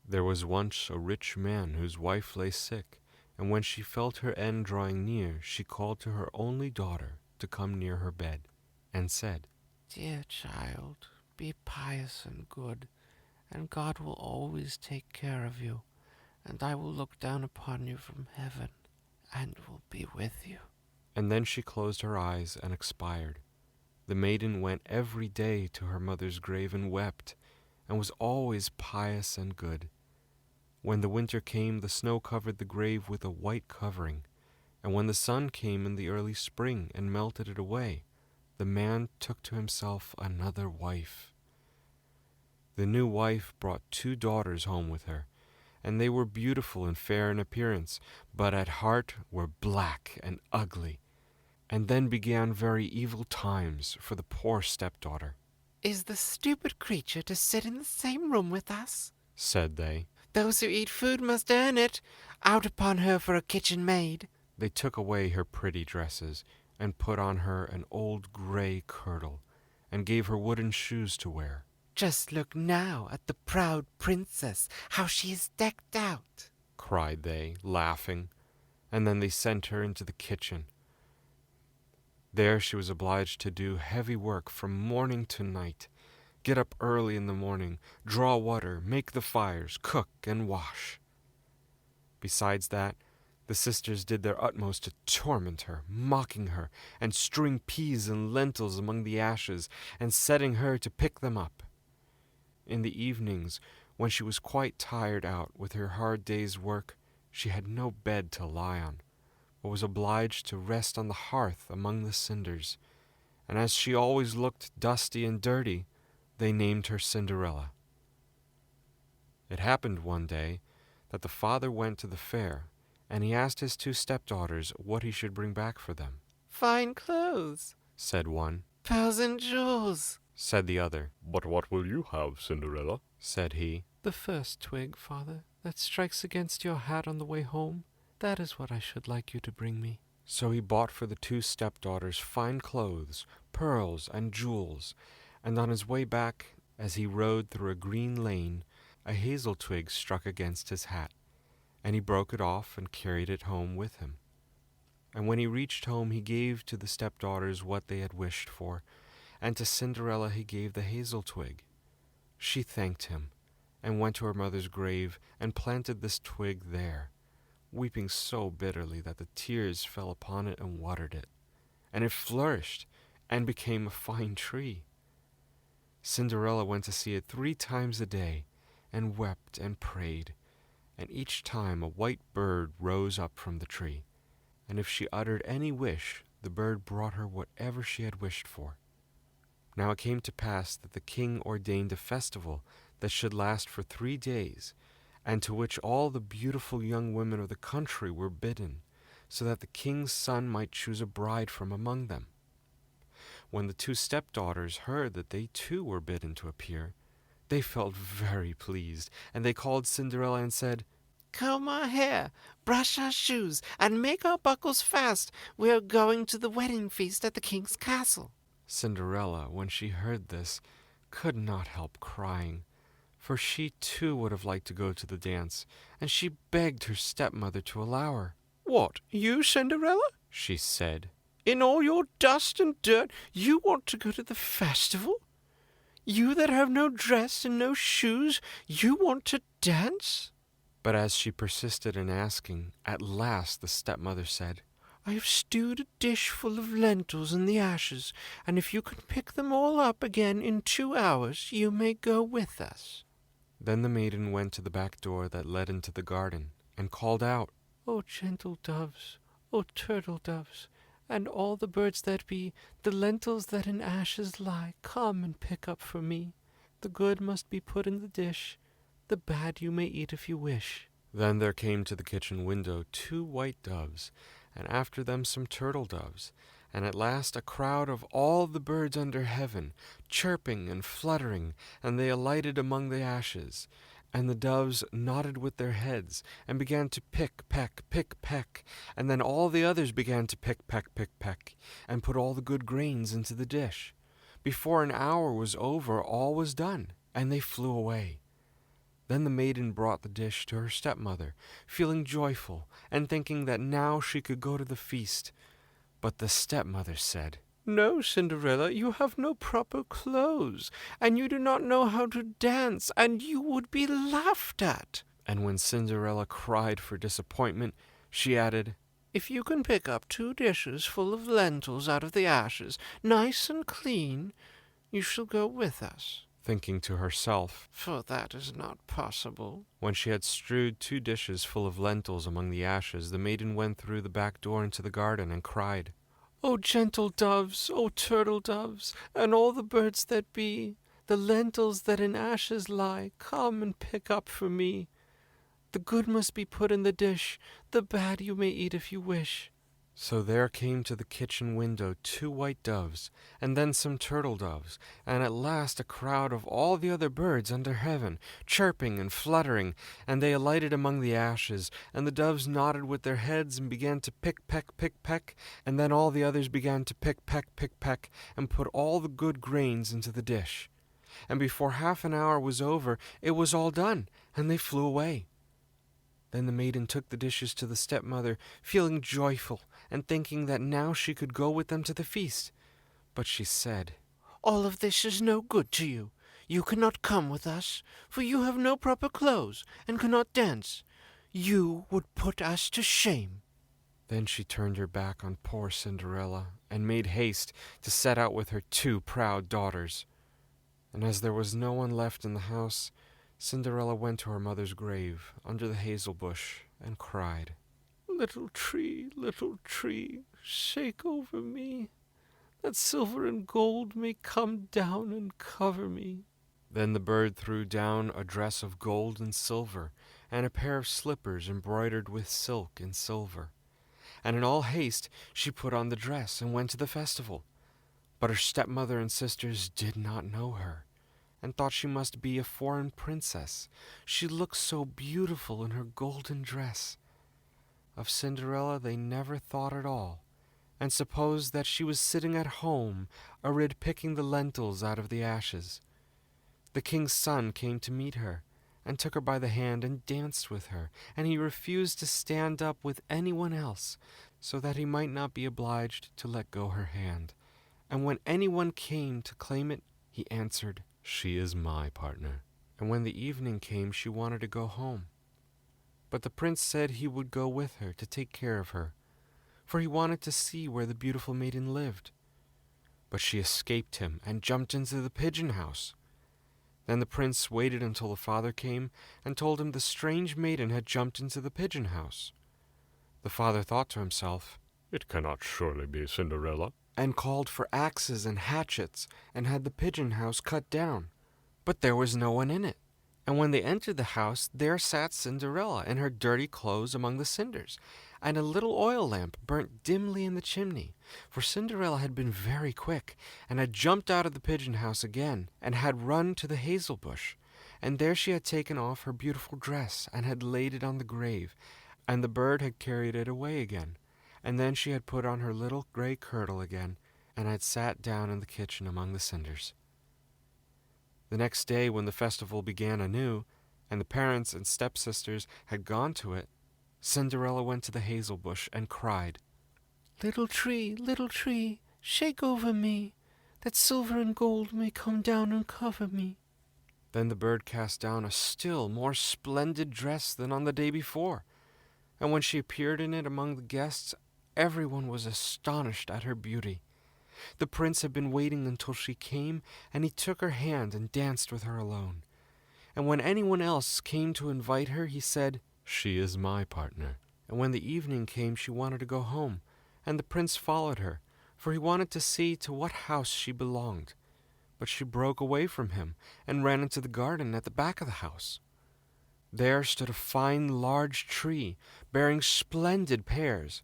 There was once a rich man whose wife lay sick, and when she felt her end drawing near, she called to her only daughter to come near her bed, and said, "Dear child, be pious and good, and God will always take care of you, and I will look down upon you from heaven, and will be with you." and then she closed her eyes and expired. The maiden went every day to her mother's grave and wept, and was always pious and good. When the winter came, the snow covered the grave with a white covering, and when the sun came in the early spring and melted it away, the man took to himself another wife. The new wife brought 2 daughters home with her, and they were beautiful and fair in appearance, but at heart were black and ugly. And then began very evil times for the poor stepdaughter. "Is the stupid creature to sit in the same room with us?" Said they. "Those who eat food must earn it. Out upon her for a kitchen maid." They took away her pretty dresses, and put on her an old gray kirtle, and gave her wooden shoes to wear. "Just look now at the proud princess, how she is decked out," cried they, laughing, and then they sent her into the kitchen. There she was obliged to do heavy work from morning to night, get up early in the morning, draw water, make the fires, cook and wash. Besides that, the sisters did their utmost to torment her, mocking her, and strewing peas and lentils among the ashes, and setting her to pick them up. In the evenings, when she was quite tired out with her hard day's work, she had no bed to lie on, but was obliged to rest on the hearth among the cinders, and as she always looked dusty and dirty, they named her Cinderella. It happened one day that the father went to the fair, and he asked his 2 stepdaughters what he should bring back for them. "Fine clothes, Said one. pearls and jewels," Said the other. "But what will you have, Cinderella?" Said he. "The first twig, father, that strikes against your hat on the way home, that is what I should like you to bring me." So he bought for the 2 stepdaughters fine clothes, pearls, and jewels, and on his way back, as he rode through a green lane, a hazel twig struck against his hat, and he broke it off and carried it home with him. And when he reached home, he gave to the stepdaughters what they had wished for, and to Cinderella he gave the hazel twig. She thanked him, and went to her mother's grave, and planted this twig there, weeping so bitterly that the tears fell upon it and watered it, and it flourished and became a fine tree. Cinderella went to see it 3 times a day, and wept and prayed, and each time a white bird rose up from the tree, and if she uttered any wish, the bird brought her whatever she had wished for. Now it came to pass that the king ordained a festival that should last for 3 days, and to which all the beautiful young women of the country were bidden, so that the king's son might choose a bride from among them. When the 2 stepdaughters heard that they too were bidden to appear, they felt very pleased, and they called Cinderella and said, "Comb our hair, brush our shoes, and make our buckles fast. We are going to the wedding feast at the king's castle." Cinderella, when she heard this, could not help crying, for she too would have liked to go to the dance, and she begged her stepmother to allow her. "What, you, Cinderella? She said, In all your dust and dirt, you want to go to the festival? You that have no dress and no shoes, you want to dance?" But as she persisted in asking, at last the stepmother said, "I have stewed a dish full of lentils in the ashes, and if you can pick them all up again in 2 hours, you may go with us." Then the maiden went to the back door that led into the garden, and called out, "O gentle doves, O turtle doves, and all the birds that be, the lentils that in ashes lie, come and pick up for me. The good must be put in the dish, the bad you may eat if you wish." Then there came to the kitchen window 2 white doves, and after them some turtle doves, and at last a crowd of all the birds under heaven, chirping and fluttering, and they alighted among the ashes. And the doves nodded with their heads, and began to pick, peck, pick, peck, and then all the others began to pick, peck, pick, peck, and put all the good grains into the dish. Before an hour was over, all was done, and they flew away. Then the maiden brought the dish to her stepmother, feeling joyful and thinking that now she could go to the feast. But the stepmother said, "No, Cinderella, you have no proper clothes, and you do not know how to dance, and you would be laughed at." And when Cinderella cried for disappointment, she added, "If you can pick up 2 dishes full of lentils out of the ashes, nice and clean, you shall go with us." thinking to herself, "For that is not possible." When she had strewed 2 dishes full of lentils among the ashes, the maiden went through the back door into the garden and cried, "O gentle doves, O turtle doves, and all the birds that be, the lentils that in ashes lie, come and pick up for me. The good must be put in the dish, the bad you may eat if you wish." So there came to the kitchen window 2 white doves, and then some turtle doves, and at last a crowd of all the other birds under heaven, chirping and fluttering, and they alighted among the ashes, and the doves nodded with their heads and began to pick, peck, and then all the others began to pick, peck, and put all the good grains into the dish. And before half an hour was over, it was all done, and they flew away. Then the maiden took the dishes to the stepmother, feeling joyful, and thinking that now she could go with them to the feast. But she said, "All of this is no good to you. You cannot come with us, for you have no proper clothes, and cannot dance. You would put us to shame." Then she turned her back on poor Cinderella, and made haste to set out with her 2 proud daughters. And as there was no one left in the house, Cinderella went to her mother's grave under the hazel bush and cried, Little tree, shake over me, that silver and gold may come down and cover me." Then the bird threw down a dress of gold and silver, and a pair of slippers embroidered with silk and silver. And in all haste she put on the dress and went to the festival. But her stepmother and sisters did not know her, and thought she must be a foreign princess. She looked so beautiful in her golden dress. Of Cinderella they never thought at all, and supposed that she was sitting at home, arid picking the lentils out of the ashes. The king's son came to meet her, and took her by the hand and danced with her, and he refused to stand up with anyone else, so that he might not be obliged to let go her hand. And when anyone came to claim it, he answered, "She is my partner." And when the evening came, she wanted to go home. But the prince said he would go with her to take care of her, for he wanted to see where the beautiful maiden lived. But she escaped him and jumped into the pigeon house. Then the prince waited until the father came and told him the strange maiden had jumped into the pigeon house. The father thought to himself, "It cannot surely be Cinderella." and called for axes and hatchets and had the pigeon house cut down. But there was no one in it. And when they entered the house, there sat Cinderella in her dirty clothes among the cinders, and a little oil lamp burnt dimly in the chimney. For Cinderella had been very quick, and had jumped out of the pigeon house again, and had run to the hazel bush. And there she had taken off her beautiful dress, and had laid it on the grave, and the bird had carried it away again. And then she had put on her little gray kirtle again, and had sat down in the kitchen among the cinders. The next day, when the festival began anew, and the parents and stepsisters had gone to it, Cinderella went to the hazel bush and cried, Little tree, shake over me, that silver and gold may come down and cover me." Then the bird cast down a still more splendid dress than on the day before, and when she appeared in it among the guests, everyone was astonished at her beauty. The prince had been waiting until she came, and he took her hand and danced with her alone. And when anyone else came to invite her, he said, "She is my partner." And when the evening came, she wanted to go home, and the prince followed her, for he wanted to see to what house she belonged. But she broke away from him and ran into the garden at the back of the house. There stood a fine large tree, bearing splendid pears.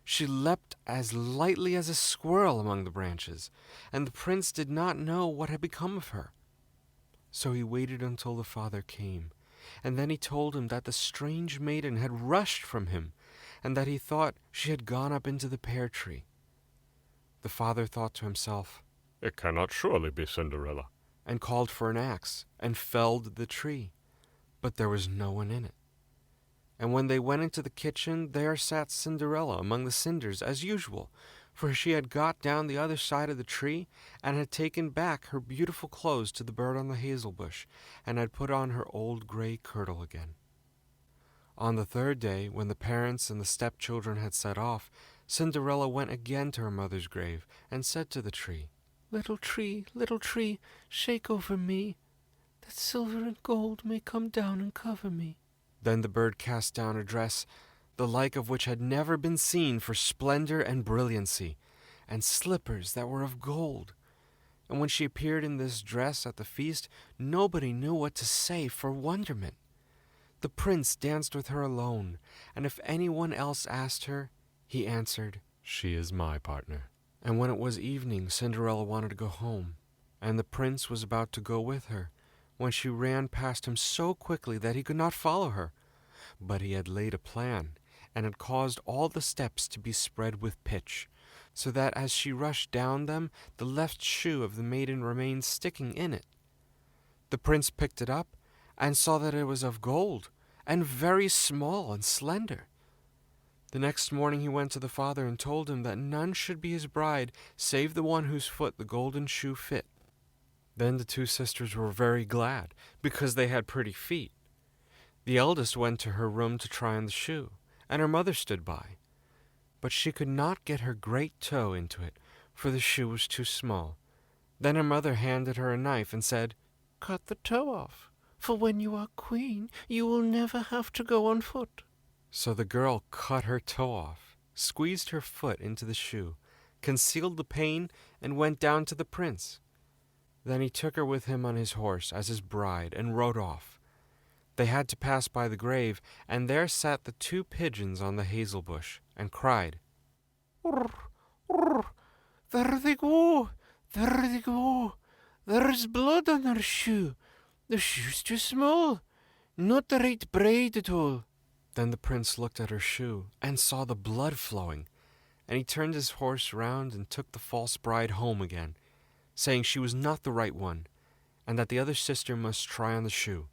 She leapt as lightly as a squirrel among the branches, and the prince did not know what had become of her. So he waited until the father came, and then he told him that the strange maiden had rushed from him, and that he thought she had gone up into the pear tree. The father thought to himself, "It cannot surely be Cinderella." and called for an axe, and felled the tree. but there was no one in it. And when they went into the kitchen, there sat Cinderella among the cinders as usual, for she had got down the other side of the tree, and had taken back her beautiful clothes to the bird on the hazel bush, and had put on her old gray kirtle again. On the third day, when the parents and the stepchildren had set off, Cinderella went again to her mother's grave, and said to the tree, Little tree, shake over me, that silver and gold may come down and cover me. Then the bird cast down a dress, the like of which had never been seen for splendor and brilliancy, and slippers that were of gold. And when she appeared in this dress at the feast, nobody knew what to say for wonderment. The prince danced with her alone, and if anyone else asked her, he answered, She is my partner. And when it was evening, Cinderella wanted to go home, and the prince was about to go with her, when she ran past him so quickly that he could not follow her. But he had laid a plan, and had caused all the steps to be spread with pitch, so that as she rushed down them, the left shoe of the maiden remained sticking in it. The prince picked it up, and saw that it was of gold, and very small and slender. The next morning he went to the father and told him that none should be his bride save the one whose foot the golden shoe fit. Then the two sisters were very glad, because they had pretty feet. The eldest went to her room to try on the shoe, and her mother stood by. But she could not get her great toe into it, for the shoe was too small. Then her mother handed her a knife and said, Cut the toe off, for when you are queen, you will never have to go on foot. So the girl cut her toe off, squeezed her foot into the shoe, concealed the pain, and went down to the prince. Then he took her with him on his horse as his bride, and rode off. They had to pass by the grave, and there sat the two pigeons on the hazel bush, and cried, Urr, urr, there they go, there they go. There is blood on her shoe. The shoe's too small, not the right braid at all. Then the prince looked at her shoe, and saw the blood flowing, and he turned his horse round and took the false bride home again, saying she was not the right one, and that the other sister must try on the shoe.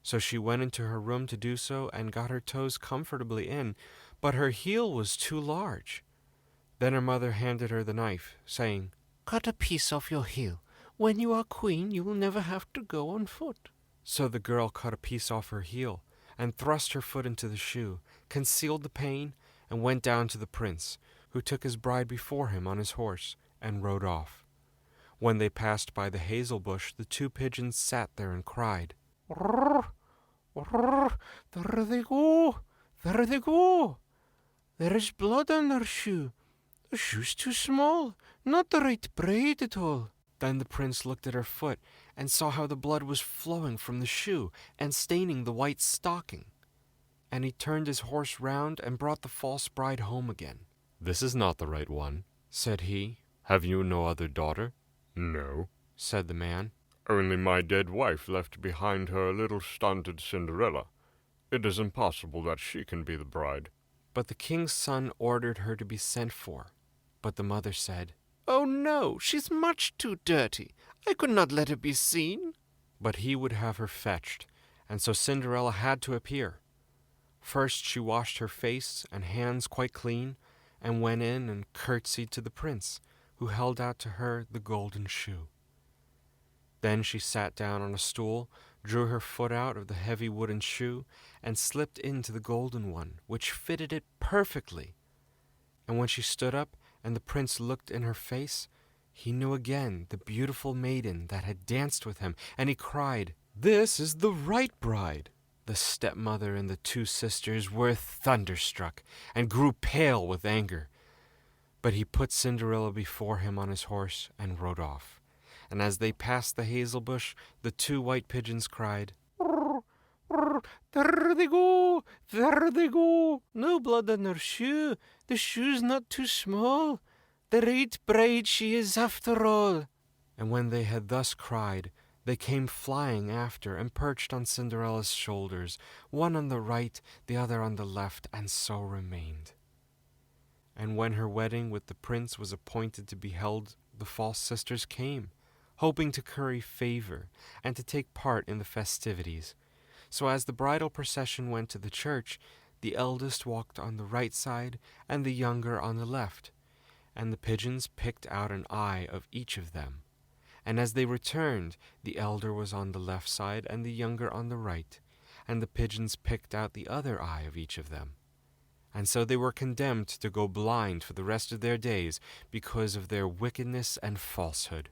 So she went into her room to do so, and got her toes comfortably in, but her heel was too large. Then her mother handed her the knife, saying, Cut a piece off your heel. When you are queen, you will never have to go on foot. So the girl cut a piece off her heel, and thrust her foot into the shoe, concealed the pain, and went down to the prince, who took his bride before him on his horse, and rode off. When they passed by the hazel bush, the two pigeons sat there and cried, Urr, urr, there they go, there they go. There is blood on their shoe. The shoe's too small, not the right braid at all. Then the prince looked at her foot, and saw how the blood was flowing from the shoe, and staining the white stocking. And he turned his horse round, and brought the false bride home again. This is not the right one, Said he. Have you no other daughter? No, Said the man. only my dead wife left behind her a little stunted Cinderella. It is impossible that she can be the bride. But the king's son ordered her to be sent for. But the mother said, Oh no, she's much too dirty. I could not let her be seen. but he would have her fetched, and so Cinderella had to appear. First she washed her face and hands quite clean, and went in and curtsied to the prince, who held out to her the golden shoe. Then she sat down on a stool, drew her foot out of the heavy wooden shoe, and slipped into the golden one, which fitted it perfectly. And when she stood up, and the prince looked in her face, he knew again the beautiful maiden that had danced with him, and he cried, This is the right bride! The stepmother and the two sisters were thunderstruck, and grew pale with anger. But he put Cinderella before him on his horse, and rode off. And as they passed the hazel bush, the two white pigeons cried, There they go, there they go. No blood on her shoe. The shoe's not too small. The right bride she is after all. And when they had thus cried, they came flying after, and perched on Cinderella's shoulders, one on the right, the other on the left, and so remained. And when her wedding with the prince was appointed to be held, the false sisters came, hoping to curry favor, and to take part in the festivities. So as the bridal procession went to the church, the eldest walked on the right side, and the younger on the left. And the pigeons picked out an eye of each of them. And as they returned, the elder was on the left side, and the younger on the right. And the pigeons picked out the other eye of each of them. And so they were condemned to go blind for the rest of their days because of their wickedness and falsehood.